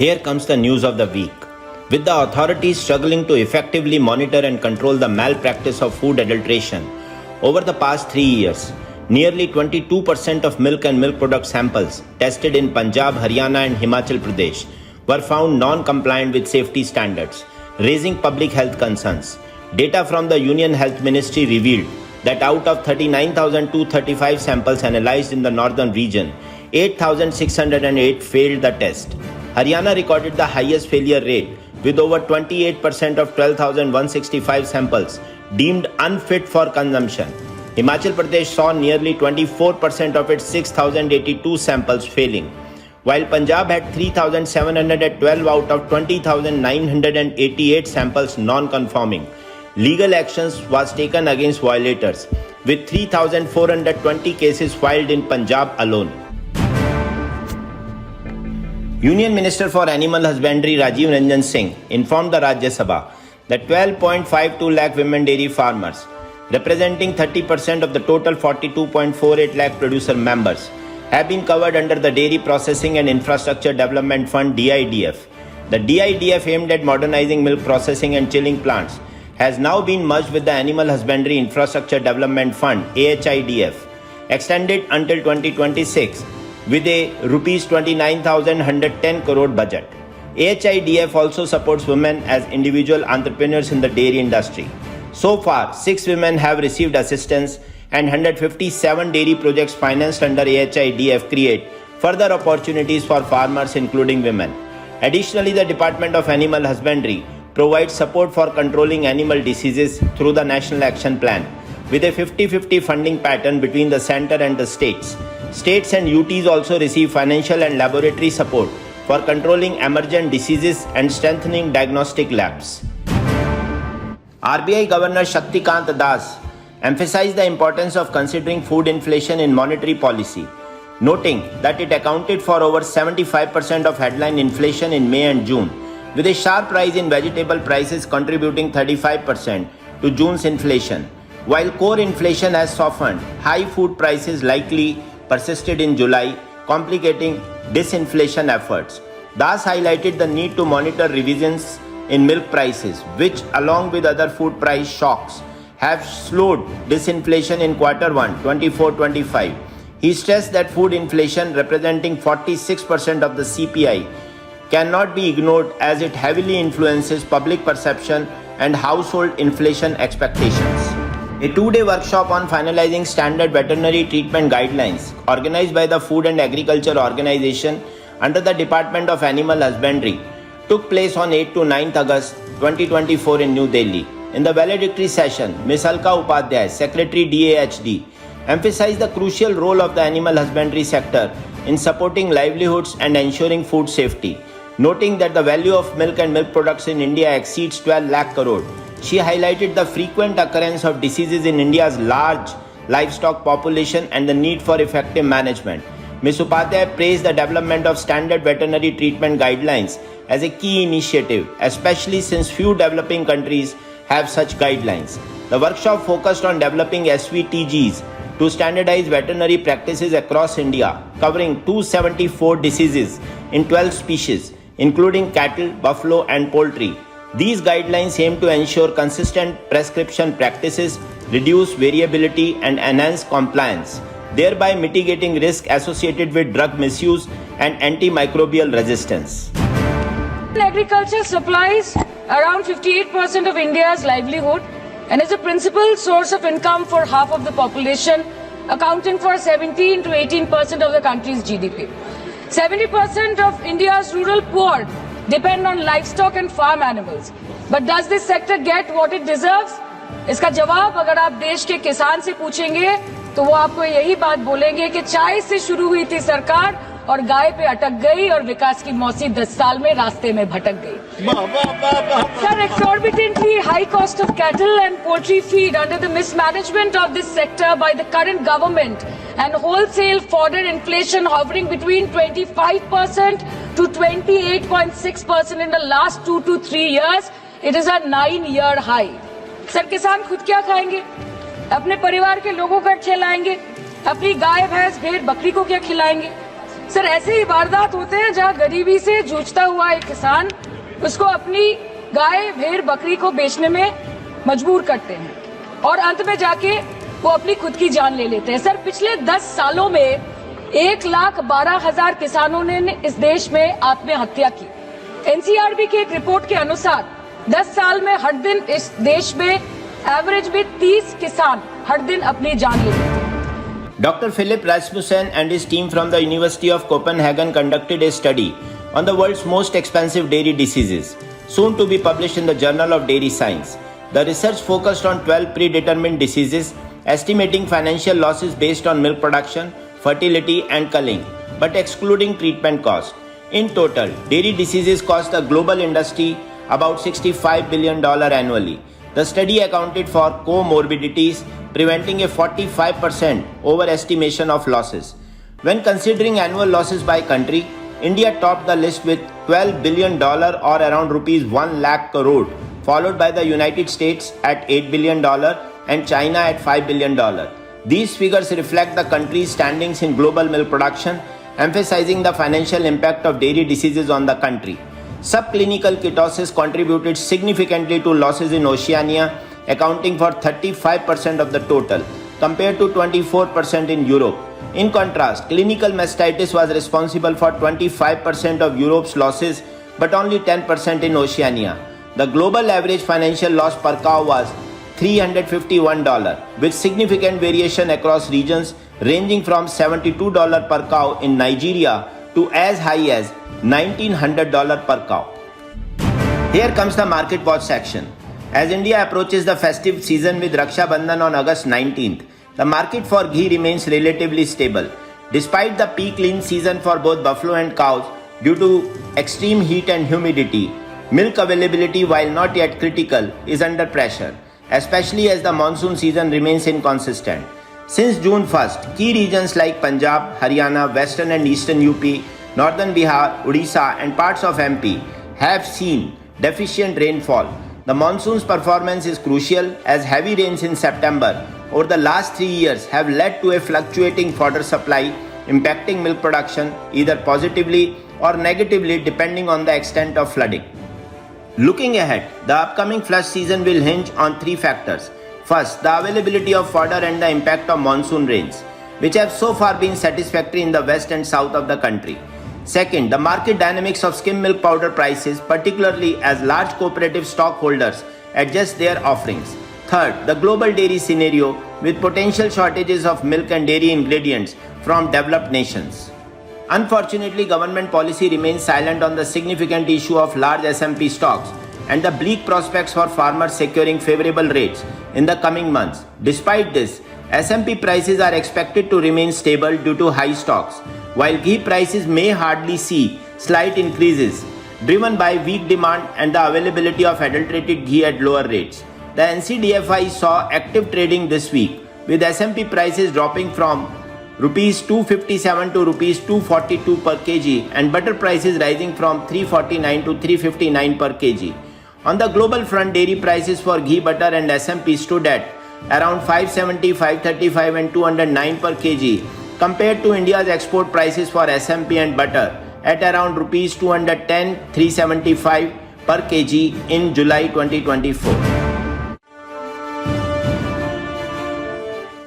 Here comes the news of the week. With the authorities struggling to effectively monitor and control the malpractice of food adulteration, over the past 3 years, nearly 22% of milk and milk product samples tested in Punjab, Haryana and Himachal Pradesh were found non-compliant with safety standards, raising public health concerns. Data from the Union Health Ministry revealed that out of 39,235 samples analyzed in the northern region, 8,608 failed the test. Haryana recorded the highest failure rate with over 28% of 12,165 samples deemed unfit for consumption. Himachal Pradesh saw nearly 24% of its 6,082 samples failing, while Punjab had 3,712 out of 20,988 samples non-conforming. Legal actions was taken against violators, with 3,420 cases filed in Punjab alone. Union Minister for Animal Husbandry Rajiv Ranjan Singh informed the Rajya Sabha that 12.52 lakh women dairy farmers, representing 30% of the total 42.48 lakh producer members, have been covered under the Dairy Processing and Infrastructure Development Fund DIDF. The DIDF, aimed at modernizing milk processing and chilling plants, has now been merged with the Animal Husbandry Infrastructure Development Fund AHIDF, extended until 2026 with a Rs 29,110 crore budget. AHIDF also supports women as individual entrepreneurs in the dairy industry. So far, 6 women have received assistance and 157 dairy projects financed under AHIDF create further opportunities for farmers, including women. Additionally, the Department of Animal Husbandry provides support for controlling animal diseases through the National Action Plan, with a 50-50 funding pattern between the center and the states. States and UTs also receive financial and laboratory support for controlling emergent diseases and strengthening diagnostic labs. RBI Governor Shaktikant Das emphasized the importance of considering food inflation in monetary policy, noting that it accounted for over 75% of headline inflation in May and June, with a sharp rise in vegetable prices contributing 35% to June's inflation. While core inflation has softened, high food prices likely persisted in July, complicating disinflation efforts. Das highlighted the need to monitor revisions in milk prices, which, along with other food price shocks, have slowed disinflation in Q1 24-25. He stressed that food inflation, representing 46% of the CPI, cannot be ignored as it heavily influences public perception and household inflation expectations. A 2-day workshop on finalizing standard veterinary treatment guidelines, organized by the Food and Agriculture Organization under the Department of Animal Husbandry, took place on 8 to 9th August 2024 in New Delhi. In the valedictory session, Ms. Alka Upadhyay, Secretary DAHD, emphasized the crucial role of the animal husbandry sector in supporting livelihoods and ensuring food safety. Noting that the value of milk and milk products in India exceeds 12 lakh crore, she highlighted the frequent occurrence of diseases in India's large livestock population and the need for effective management. Ms. Upadhyay praised the development of standard veterinary treatment guidelines as a key initiative, especially since few developing countries have such guidelines. The workshop focused on developing SVTGs to standardize veterinary practices across India, covering 274 diseases in 12 species, including cattle, buffalo, and poultry. These guidelines aim to ensure consistent prescription practices, reduce variability, and enhance compliance, thereby mitigating risk associated with drug misuse and antimicrobial resistance. Agriculture supplies around 58% of India's livelihood and is a principal source of income for half of the population, accounting for 17 to 18% of the country's GDP. 70% of India's rural poor depend on livestock and farm animals. But does this sector get what it deserves? इसका जवाब अगर आप देश के किसान से पूछेंगे तो वो आपको यही बात बोलेंगे कि चाय से शुरू हुई थी सरकार और गाय पे अटक गई और विकास की मौसी 10 साल में रास्ते में भटक गई. Sir, exorbitantly high cost of cattle and poultry feed under the mismanagement of this sector by the current government and wholesale fodder inflation hovering between 25% to 28.6% in the last 2 to 3 years, it is a 9-year high. Sir, किसान खुद क्या खाएंगे? अपने परिवार के लोगों का खिलाएंगे? अपनी गाय भैंस भेड़ बकरी को क्या खिलाएंगे? सर ऐसे ही वारदात होते हैं जहां गरीबी से जूझता हुआ एक किसान उसको अपनी गाय भेड़ बकरी को बेचने में मजबूर करते हैं और अंत में जाके वो अपनी खुद की जान ले लेते हैं। सर पिछले 10 सालों में 1,12,000 किसानों ने इस देश में आत्महत्या की। एनसीआरबी की एक रिपोर्ट के अनुसार 10 साल में हर दिन इस देश में एवरेज में 30 किसान हर दिन अपनी जान ले लेते हैं। Dr. Philip Rasmussen and his team from the University of Copenhagen conducted a study on the world's most expensive dairy diseases, soon to be published in the Journal of Dairy Science. The research focused on 12 predetermined diseases, estimating financial losses based on milk production, fertility and culling, but excluding treatment costs. In total, dairy diseases cost the global industry about $65 billion annually. The study accounted for comorbidities, preventing a 45% overestimation of losses. When considering annual losses by country, India topped the list with $12 billion or around rupees 1 lakh crore, followed by the United States at $8 billion and China at $5 billion. These figures reflect the country's standings in global milk production, emphasizing the financial impact of dairy diseases on the country. Subclinical ketosis contributed significantly to losses in Oceania, accounting for 35% of the total, compared to 24% in Europe. In contrast, clinical mastitis was responsible for 25% of Europe's losses, but only 10% in Oceania. The global average financial loss per cow was $351, with significant variation across regions ranging from $72 per cow in Nigeria to as high as $1,900 per cow. Here comes the Market Watch section. As India approaches the festive season with Raksha Bandhan on August 19th, the market for ghee remains relatively stable. Despite the peak lean season for both buffalo and cows due to extreme heat and humidity, milk availability, while not yet critical, is under pressure, especially as the monsoon season remains inconsistent. Since June 1st, key regions like Punjab, Haryana, Western and Eastern UP, Northern Bihar, Odisha and parts of MP have seen deficient rainfall. The monsoon's performance is crucial as heavy rains in September over the last 3 years have led to a fluctuating fodder supply, impacting milk production either positively or negatively depending on the extent of flooding. Looking ahead, the upcoming flush season will hinge on 3 factors. First, the availability of fodder and the impact of monsoon rains, which have so far been satisfactory in the west and south of the country. Second, the market dynamics of skim milk powder prices, particularly as large cooperative stockholders adjust their offerings. Third, the global dairy scenario with potential shortages of milk and dairy ingredients from developed nations. Unfortunately, government policy remains silent on the significant issue of large SMP stocks and the bleak prospects for farmers securing favorable rates in the coming months. Despite this, SMP prices are expected to remain stable due to high stocks, while ghee prices may hardly see slight increases, driven by weak demand and the availability of adulterated ghee at lower rates. The NCDFI saw active trading this week, with SMP prices dropping from Rs 257 to Rs 242 per kg and butter prices rising from 349 to 359 per kg. On the global front, dairy prices for ghee, butter and SMP stood at around 570, 535 and 209 per kg, compared to India's export prices for SMP and butter at around Rs 210, 375 per kg in July 2024.